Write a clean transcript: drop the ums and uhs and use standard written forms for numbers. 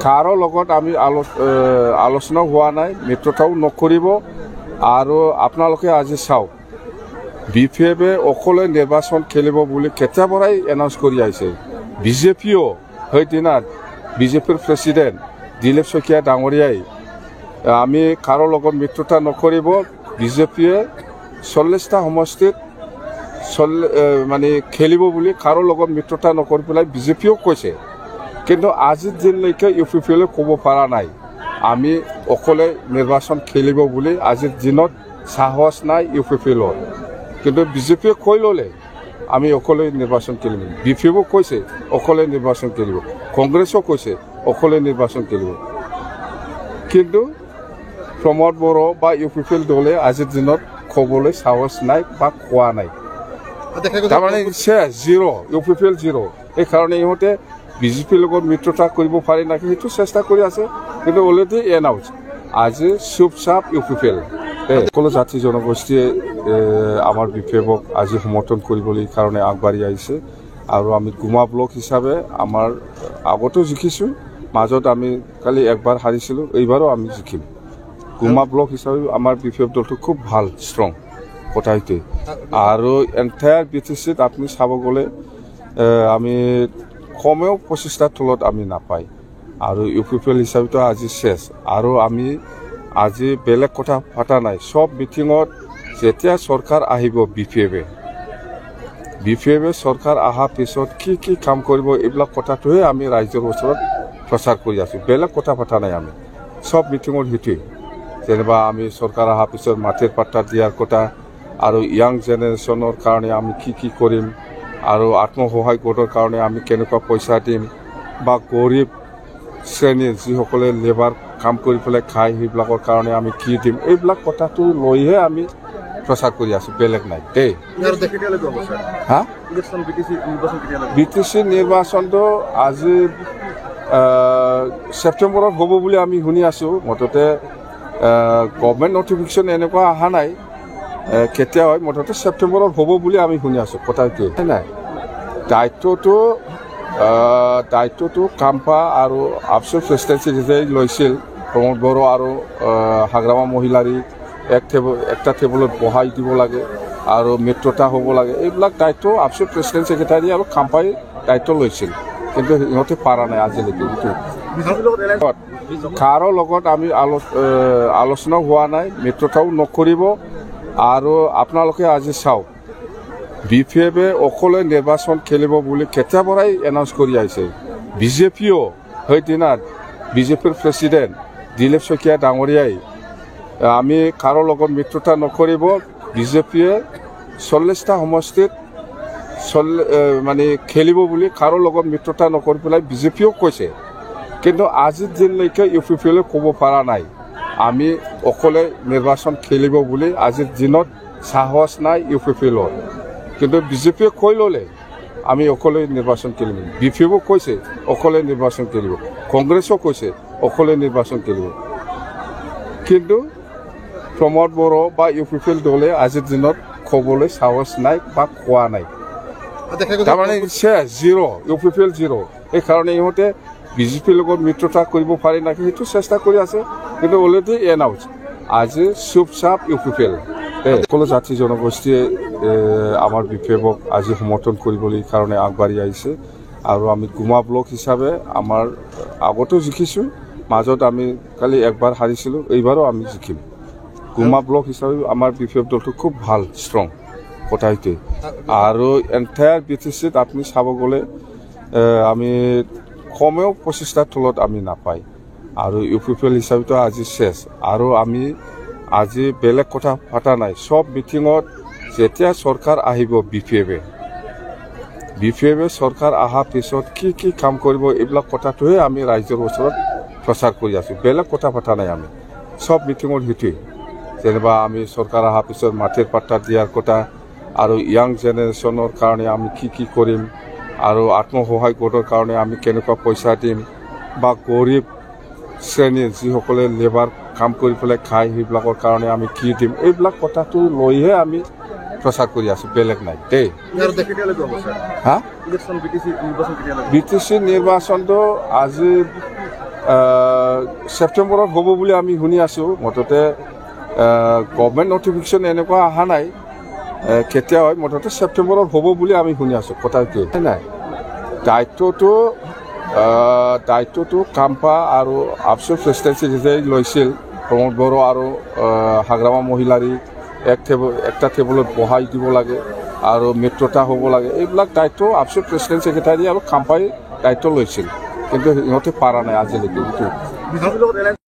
কাৰো লগত আমি আলোচনা হোৱা নাই, মিত্ৰতাও নকৰিব। আৰু আপোনালোকে আজি চাওক, BPFে অকলে নিৰ্বাচন খেলিব বুলি কেতিয়াৰ পৰাই এনাউন্স কৰি আহিছে। বিজেপিও সেইদিনা বিজেপিৰ প্ৰেচিডেণ্ট দিলীপ শইকীয়া ডাঙৰীয়াই আমি কাৰো লগত মিত্ৰতা নকৰিব, বিজেপিয়ে 40টা সমষ্টিত মানে খেলিব বুলি কাৰো লগত মিত্ৰতা নকৰি পেলাই বিজেপিও কৈছে। কিন্তু আজিৰ দিনলৈকে UPPলে ক'ব পৰা নাই আমি অকলে নিৰ্বাচন খেলিব বুলি। আজিৰ দিনত সাহস নাই UPPলৰ, কিন্তু বিজেপিয়ে কৈ ল'লে আমি অকলে নিৰ্বাচন খেলিব। BPFও কৈছে অকলে নিৰ্বাচন খেলিব, কংগ্ৰেছো কৈছে অকলে নিৰ্বাচন খেলিব। কিন্তু প্ৰমোদ বড়ো বা UPPL দলে আজিৰ দিনত ক'বলৈ সাহস নাই বা কোৱা নাই। তাৰমানে জিৰ' UPPL জিৰ'। সেইকাৰণে ইহঁতে বিজেপিৰ লগত মিত্ৰতা কৰিব পাৰি নেকি সেইটো চেষ্টা কৰি আছে। কিন্তু অলৰেডি এনাউন্স আজি চুপচাপ UPPL সকলো জাতি জনগোষ্ঠীয়ে আমাৰ BPFক আজি সমৰ্থন কৰিবলৈ কাৰণে আগবাঢ়ি আহিছে। আৰু আমি গুমা ব্লক হিচাপে আমাৰ আগতো জিকিছোঁ, মাজত আমি কালি একবাৰ হাৰিছিলোঁ, এইবাৰো আমি জিকিম। গুমা ব্লক হিচাপে আমাৰ BPF দলটো খুব ভাল, ষ্ট্ৰং কথা সেইটোৱে। আৰু এণ্টায়াৰ BTCত আপুনি চাব গ'লে আমি কমেও 25টাৰ তলত আমি নাপায়। আৰু UPPL হিচাপেতো আজি শেষ। আৰু আমি আজি বেলেগ কথা পতা নাই। সব মিটিঙত যেতিয়া চৰকাৰ আহিব BPFে চৰকাৰ অহাৰ পিছত কি কাম কৰিব এইবিলাক কথাটোহে আমি ৰাইজৰ ওচৰত প্ৰচাৰ কৰি আছোঁ। বেলেগ কথা পতা নাই আমি। সব মিটিঙত সেইটোৱে, যেনিবা আমি চৰকাৰ অহাৰ পিছত মাটিৰ পাট্টা দিয়াৰ কথা, আৰু ইয়াং জেনেৰেশ্যনৰ কাৰণে আমি কি কৰিম, আৰু আত্মসহায়ক গোটৰ কাৰণে আমি কেনেকুৱা পইচা দিম, বা গৰীব শ্ৰেণীৰ যিসকলে লেবাৰ কাম কৰি পেলাই খায় সেইবিলাকৰ কাৰণে আমি কি দিম, এইবিলাক কথাটো লৈহে আমি প্ৰচাৰ কৰি আছোঁ, বেলেগ নাই দেই। BTC নিৰ্বাচনটো আজি ছেপ্টেম্বৰত হ'ব বুলি আমি শুনি আছোঁ। মুঠতে গভৰ্ণমেণ্ট নটিফিকেশ্যন এনেকুৱা অহা নাই কেতিয়া হয়, মুঠতে ছেপ্টেম্বৰত হ'ব বুলি আমি শুনি আছোঁ। কথাটোৱে নাই। দায়িত্বটো কাম্পা আৰু আফচোচ প্ৰেচিডেঞ্চি যেতিয়াই লৈছিল, প্ৰমোদ বড়ো আৰু হাগ্ৰামা মহিলাৰী একটা টেবুলত বহাই দিব লাগে আৰু মিত্ৰতা হ'ব লাগে, এইবিলাক দায়িত্ব আফচোচ প্ৰেচিডেণ্ট ছেক্ৰেটাৰী আৰু কাম্পাই দায়িত্ব লৈছিল। কিন্তু সিহঁতে পৰা নাই আজিলৈকে। কাৰো লগত আমি আলোচনা হোৱা নাই, মিত্ৰতাও নকৰিব। আৰু আপোনালোকে আজি চাওক, BPFে অকলে নিৰ্বাচন খেলিব বুলি কেতিয়াৰ পৰাই এনাউন্স কৰি আহিছে। বিজেপিও সেইদিনা বিজেপিৰ প্ৰেচিডেণ্ট দিলীপ শইকীয়া ডাঙৰীয়াই আমি কাৰো লগত মিত্ৰতা নকৰিব, বিজেপিয়ে 40টা সমষ্টিত মানে খেলিব বুলি কাৰো লগত মিত্ৰতা নকৰি পেলাই বিজেপিও কৈছে। কিন্তু আজিৰ দিনলৈকে UPPলে ক'ব পৰা নাই আমি অকলে নিৰ্বাচন খেলিব বুলি। আজিৰ দিনত সাহস নাই UPPলৰ, কিন্তু বিজেপিয়ে কৈ ল'লে আমি অকলে নিৰ্বাচন খেলিব। BPFও কৈছে অকলে নিৰ্বাচন খেলিব, কংগ্ৰেছো কৈছে অকলে নিৰ্বাচন খেলিব। কিন্তু প্ৰমোদ বড়ো বা UPPL দলে আজিৰ দিনত ক'বলৈ সাহস নাই বা কোৱা নাই। তাৰমানে জিৰ' UPPL জিৰ'। সেইকাৰণে ইহঁতে বিজেপিৰ লগত মিত্ৰতা কৰিব পাৰি নেকি সেইটো চেষ্টা কৰি আছে। কিন্তু অলৰেডি এনাউন্স আজি চুপচাপ UPPL সকলো জাতি জনগোষ্ঠীয়ে আমাৰ BPFক আজি সমৰ্থন কৰিবলৈ কাৰণে আগবাঢ়ি আহিছে। আৰু আমি গুমা ব্লক হিচাপে আমাৰ আগতো জিকিছোঁ, মাজত আমি কালি একবাৰ হাৰিছিলোঁ, এইবাৰো আমি জিকিম। গুমা ব্লক হিচাপে আমাৰ BPF দলটো খুব ভাল, ষ্ট্ৰং কথা সেইটোৱে। আৰু এণ্টায়াৰ BTCত আপুনি চাব গ'লে আমি কমেও 25টাৰ তলত আমি নাপায়। আৰু UPPL হিচাপেতো আজি শেষ। আৰু আমি আজি বেলেগ কথা পতা নাই। সব মিটিঙত যেতিয়া চৰকাৰ আহিব BPFে চৰকাৰ অহাৰ পিছত কি কাম কৰিব এইবিলাক কথাটোহে আমি ৰাইজৰ ওচৰত প্ৰচাৰ কৰি আছোঁ। বেলেগ কথা পতা নাই আমি। সব মিটিঙত সেইটোৱে, যেনিবা আমি চৰকাৰ অহাৰ পিছত মাটিৰ পাট্টা দিয়াৰ কথা, আৰু ইয়াং জেনেৰেশ্যনৰ কাৰণে আমি কি কৰিম, আৰু আত্মসহায়ক গোটৰ কাৰণে আমি কেনেকুৱা পইচা দিম, বা গৰীব শ্ৰেণীৰ যিসকলে লেবাৰ কাম কৰি পেলাই খায় সেইবিলাকৰ কাৰণে আমি কি দিম, এইবিলাক কথাটো লৈহে আমি প্ৰচাৰ কৰি আছোঁ, বেলেগ নাই দেই। BTC নিৰ্বাচনটো আজি ছেপ্টেম্বৰত হ'ব বুলি আমি শুনি আছোঁ মুঠতে গভৰ্ণমেণ্ট নটিফিকেশ্যন এনেকুৱা অহা নাই কেতিয়া হয় মুঠতে ছেপ্টেম্বৰত হ'ব বুলি আমি শুনি আছোঁ কথা কি নাই দায়িত্বটো কাম্পা আৰু আফচু প্ৰেচিডেঞ্চি যেতিয়া লৈছিল প্ৰমোদ বড়ো আৰু হাগ্ৰামা মহিলাৰী একটা টেবুলত বহাই দিব লাগে আৰু মিত্ৰতা হ'ব লাগে এইবিলাক দায়িত্ব আফচু প্ৰেচিডেণ্ট ছেক্ৰেটাৰী আৰু কাম্পাই দায়িত্ব লৈছিল কিন্তু সিহঁতে পাৰা নাই আজিলৈকে